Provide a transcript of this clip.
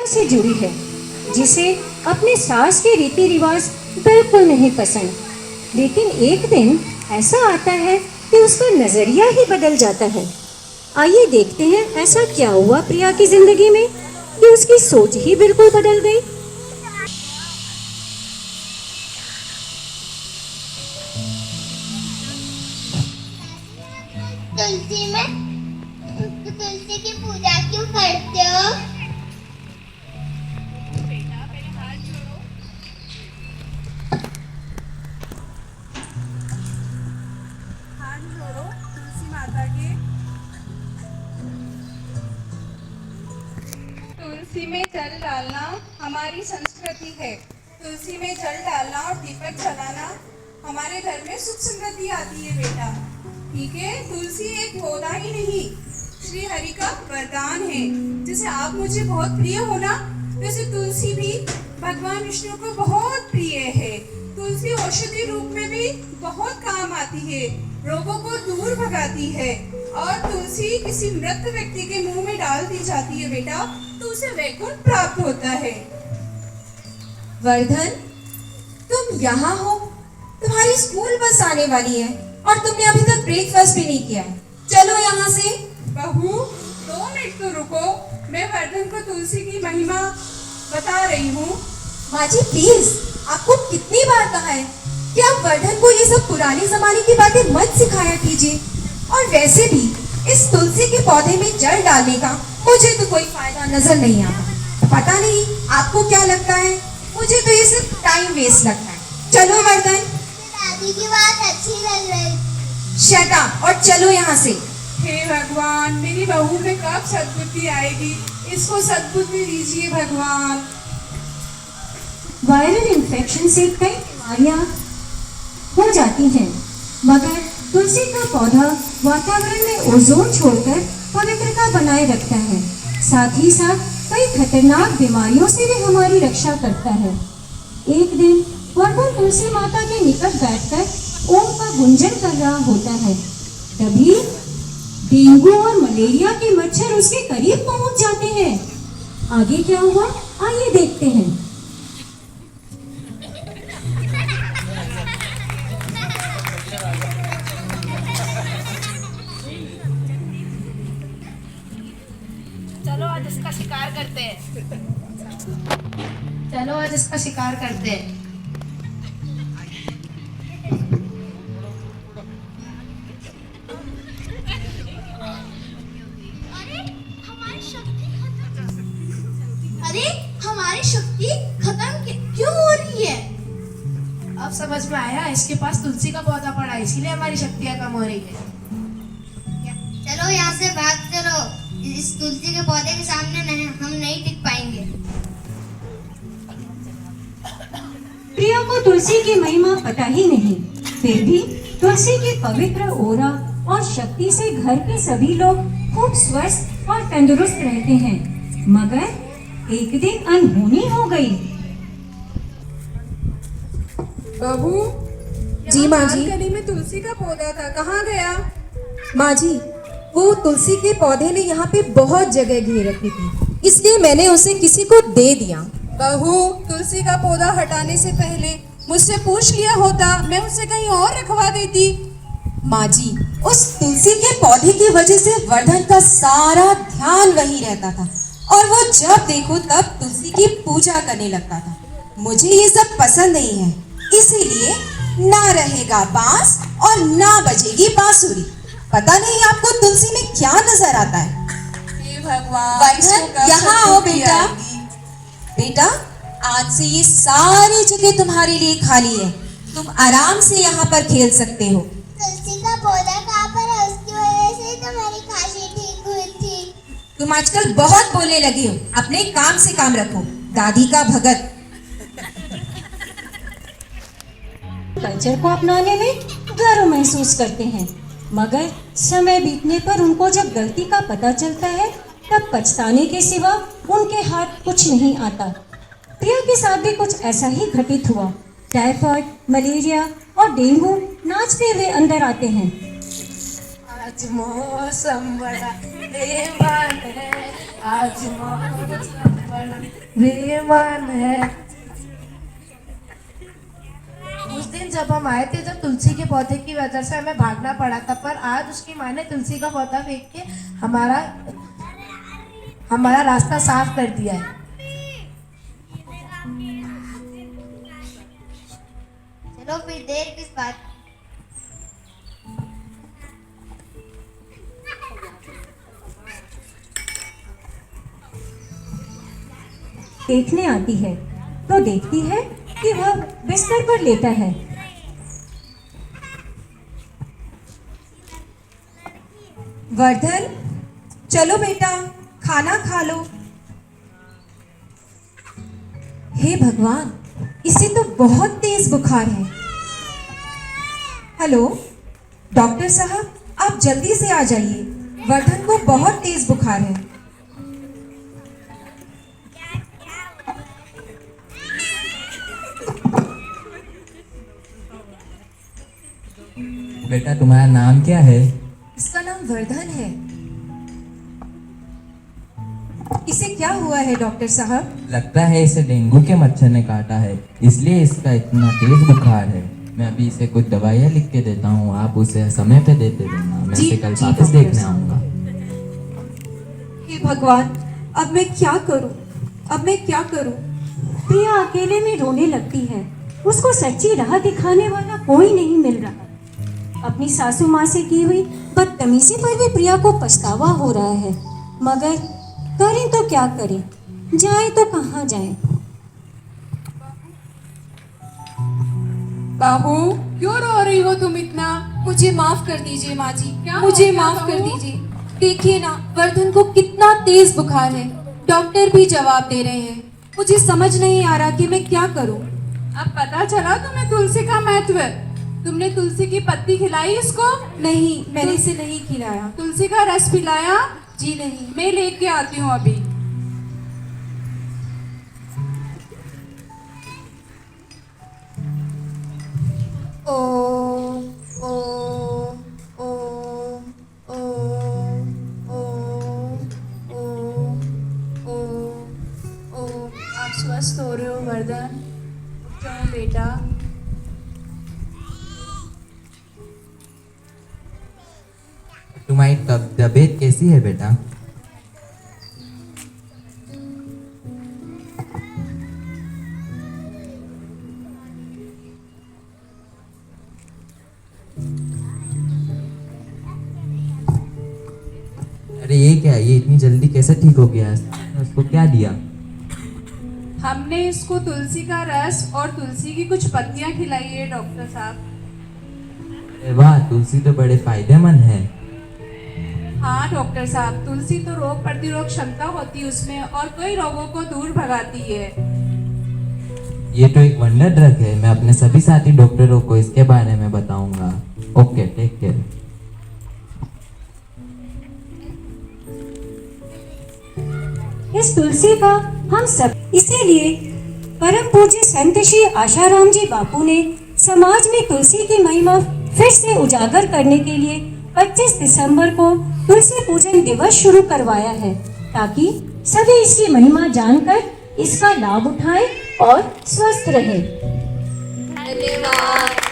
से जुड़ी है, जिसे अपने सास के रीति रिवाज बिल्कुल नहीं पसंद। लेकिन एक दिन ऐसा आता है कि उसका नजरिया ही बदल जाता है। आइए देखते हैं ऐसा क्या हुआ प्रिया की जिंदगी में कि उसकी सोच ही बिल्कुल बदल गई। तुलसी की पूजा क्यों करते हो? बेटा पहले हाथ जोड़ो। हाथ जोड़ो तुलसी माता के। तुलसी में जल डालना हमारी संस्कृति है। तुलसी में जल डालना और दीपक जलाना हमारे घर में सुख समृद्धि आती है बेटा। ठीक है, तुलसी एक पौधा ही नहीं, श्री हरि का वरदान है। जैसे आप मुझे बहुत प्रिय हो ना, वैसे तुलसी भी भगवान विष्णु को बहुत प्रिय है। तुलसी औषधि रूप में भी बहुत काम आती है, रोगों को दूर भगाती है। और तुलसी किसी मृत व्यक्ति के मुंह में डाल दी जाती है बेटा, तो उसे वैकुंठ प्राप्त होता है। वर्धन, तुम यहाँ हो? तुम्हारी स्कूल बस आने वाली है और तुमने अभी तक ब्रेकफास्ट भी नहीं किया है। चलो यहाँ से। बहू 2 मिनट तो रुको, मैं वर्धन को तुलसी की महिमा बता रही हूँ। माँ जी प्लीज, आपको कितनी बार कहा है कि आप वर्धन को ये सब पुराने जमाने की बातें मत सिखाया कीजिए। और वैसे भी इस तुलसी के पौधे में जल डालने का मुझे तो कोई फायदा नजर नहीं आता। पता नहीं आपको क्या लगता है, मुझे तो ये सिर्फ टाइम वेस्ट लगता है। चलो वर्धन। दादी की बात अच्छी लग रही। शट अप और चलो यहाँ से। हे भगवान, मेरी बहू में कब सद्बुद्धि आएगी? इसको सद्बुद्धि दीजिए भगवान। वायरल इन्फेक्शन से कई बीमारियां हो जाती हैं, मगर तुलसी का पौधा वातावरण में ओजोन छोड़कर पवित्रता बनाए रखता है। साथ ही साथ कई खतरनाक बीमारियों से भी हमारी रक्षा करता है। एक दिन वर्धन तुलसी माता के निकट बैठकर ओम का गुंजन कर रहा होता है। तभी डेंगू और मलेरिया के मच्छर उसके करीब पहुंच जाते हैं। आगे क्या हुआ, आइए देखते हैं। चलो आज इसका शिकार करते हैं। चलो आज इसका शिकार करते हैं। अरे हमारी शक्ति खत्म क्यों हो रही है? अब समझ में आया, इसके पास तुलसी का पौधा पड़ा है, इसीलिए हमारी शक्तियाँ कम हो रही है। चलो यहाँ से भाग चलो, इस तुलसी के पौधे के सामने हम नहीं टिक पाएंगे। प्रिया को तुलसी की महिमा पता ही नहीं, फिर भी तुलसी की पवित्र ओरा और शक्ति से घर के सभी लोग खूब स्वस्थ और तंदुरुस्त रहते हैं। मगर एक दिन अनहोनी हो गई। बहू, जी माँ जी। बालकनी में तुलसी का पौधा था, कहाँ गया? माँ जी, वो तुलसी के पौधे ने यहाँ पे बहुत जगह घेर रखी थी, इसलिए मैंने उसे किसी को दे दिया। बहू, तुलसी का पौधा हटाने से पहले मुझसे पूछ लिया होता, मैं उसे कहीं और रखवा देती। माँ जी, उस तुलसी के पौधे की वजह से वर्धन का सारा ध्यान वहीं रहता था और वो जब देखो तब तुलसी की पूजा करने लगता था। मुझे ये सब पसंद नहीं है, इसीलिए ना रहेगा बांस और ना बजेगी बांसुरी। पता नहीं आपको तुलसी में क्या नजर आता है। हे भगवान, वर्धन, यहाँ आओ बेटा। बेटा, आज से ये सारी जगह तुम्हारे लिए खाली है, तुम आराम से यहाँ पर खेल सकते हो। तुलसी का पौधा कहाँ पर है? उसकी वजह से तो मेरी खांसी ठीक हुई थी। तुम आजकल बहुत बोलने लगी हो, अपने काम से काम रखो, दादी का भगत। कल्चर को अपनाने में गर्व महसूस करते हैं, मगर समय बीतने पर उनको जब गलती का पता चलता है तब पछताने के सिवा उनके हाथ कुछ नहीं आता। प्रिया के साथ भी कुछ ऐसा ही घटित हुआ। टाइफाइड, मलेरिया और डेंगू नाचते हुए अंदर आते हैं। आज मौसम बड़ा बेईमान है, आज मौसम बड़ा बेईमान है। उस दिन जब हम आए थे, जब तुलसी के पौधे की वजह से हमें भागना पड़ा था, पर आज उसकी माँ ने तुलसी का पौधा फेंक के हमारा रास्ता साफ कर दिया है। चलो फिर देर किस बात की? देखने आती है तो देखती है कि वह बिस्तर पर लेटा है। वर्धन, चलो बेटा, खाना खा लो। हे भगवान, इसे तो बहुत तेज बुखार है। हेलो डॉक्टर साहब, आप जल्दी से आ जाइए, वर्धन को बहुत तेज बुखार है। बेटा तुम्हारा नाम क्या है? इसका नाम वर्धन है। इसे क्या हुआ है डॉक्टर साहब? लगता है इसे डेंगू के मच्छर ने काटा है, इसलिए इसका इतना तेज बुखार है। मैं अभी इसे कुछ दवाइयाँ लिख के देता हूँ, आप उसे समय पे देते रहना। मैं इसे कल वापस डॉक्टर देखने साहब। आऊँगा। हे भगवान, अब मैं क्या करूं? अब मैं क्या करूं? प्रिया अकेले में रोने लगती है। उसको सच्ची राह दिखाने वाला कोई नहीं मिल रहा। अपनी सासू माँ से की हुई बदतमीजी पर भी प्रिया को पछतावा हो रहा है, मगर करें तो क्या करें, जाए तो कहाँ जाए। बाबू, क्यों रो रही हो तुम इतना? मुझे माफ कर दीजिए माँ जी, क्या मुझे हो गया माफ कर बहू? दीजिए। देखिए ना, वर्धन को कितना तेज बुखार है, डॉक्टर भी जवाब दे रहे हैं। मुझे समझ नहीं आ रहा कि मैं क्या करूं। अब पता चला तुम्हें तुलसी का महत्व। तुमने तुलसी की पत्ती खिलाई इसको? नहीं, मैंने इसे नहीं खिलाया। तुलसी का रस पिलाया? जी नहीं। मैं लेके आती हूँ अभी। ओम ओम ओम ओम ओम ओम ओम ओम। आप स्वस्थ हो रहे हो वर्धन? उठ जाओ बेटा। तुम्हारी तबीयत कैसी है बेटा? अरे ये क्या, ये इतनी जल्दी कैसे ठीक हो गया? उसको क्या दिया? हमने इसको तुलसी का रस और तुलसी की कुछ पत्तियां खिलाई है डॉक्टर साहब। अरे वाह, तुलसी तो बड़े फायदेमंद है। हाँ डॉक्टर साहब, तुलसी तो रोग प्रतिरोध क्षमता होती है उसमें, और कई रोगों को दूर भगाती है। ये तो एक वंडर ड्रग है। मैं अपने सभी साथी डॉक्टरों को इसके बारे में बताऊंगा। Okay, take care. इस तुलसी का हम सब इसीलिए परम पूज्य संत श्री आशाराम जी बापू ने समाज में तुलसी की महिमा फिर से उजागर करने के लिए 25 दिसंबर को तुलसी पूजन दिवस शुरू करवाया है, ताकि सभी इसकी महिमा जानकर इसका लाभ उठाएं और स्वस्थ रहें। धन्यवाद।